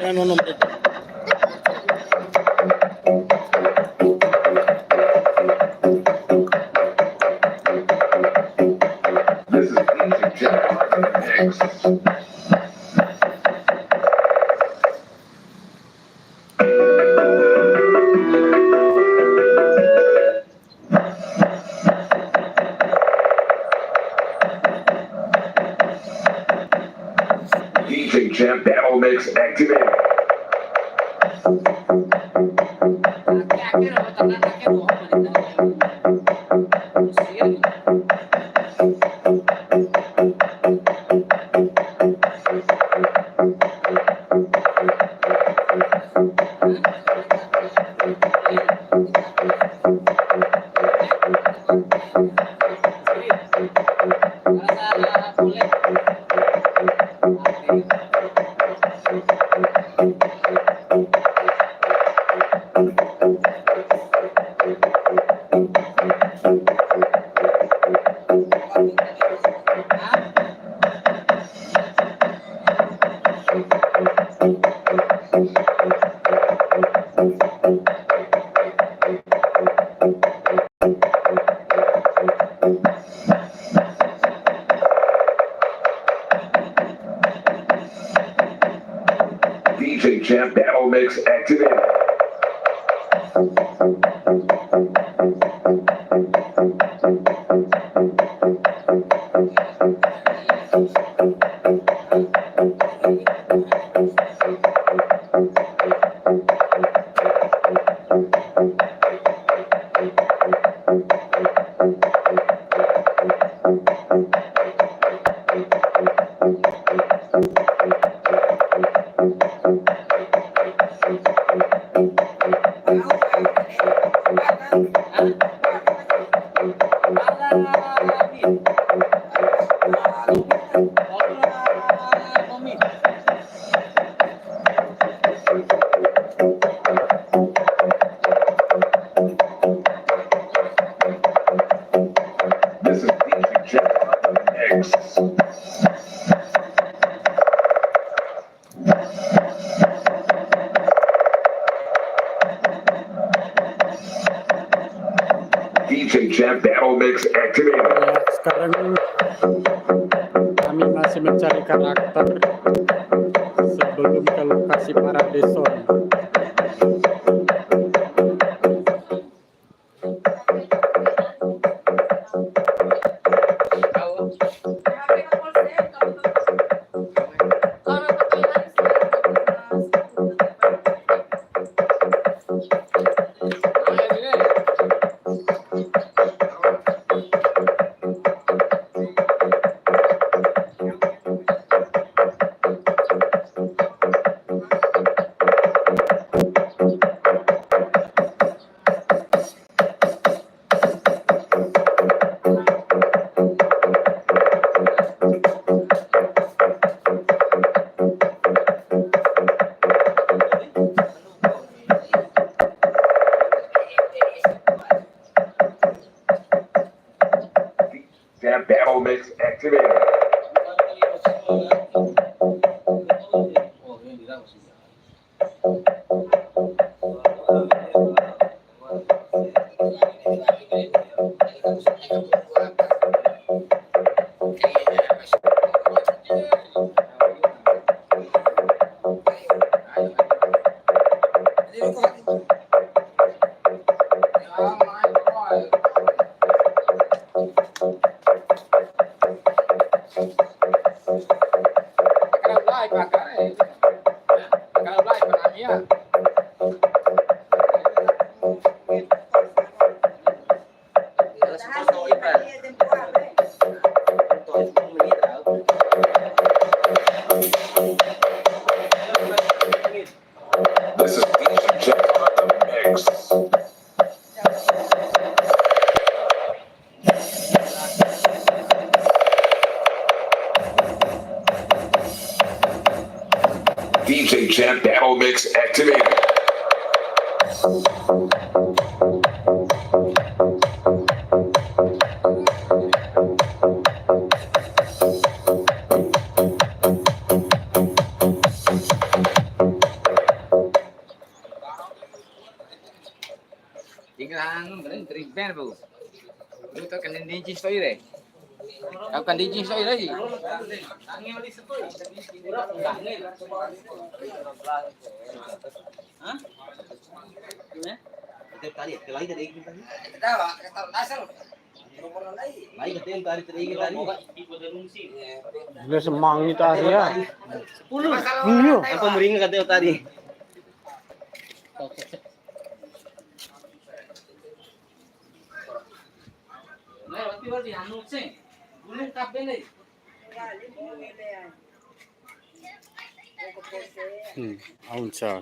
Nanonom dito. This is DJ Jack on the mix. DJ Jam Battle Mix activated. DJ Jam Battle Mix activated. This is DJ Jam on the mix. DJ Jam Battle Mix activated. Ya, sekarang kami masih mencari karakter sebelum ke lokasi Paradeson. Jam Battle Mix activated. This is DJ Jam on the 100% battle mix activated. Tingnan, drink pen po. Ito kan DJ story re. Kau kan DJ story lagi. Bila semang itu Arya. Iya. Apa meringa kata tadi? Aun sa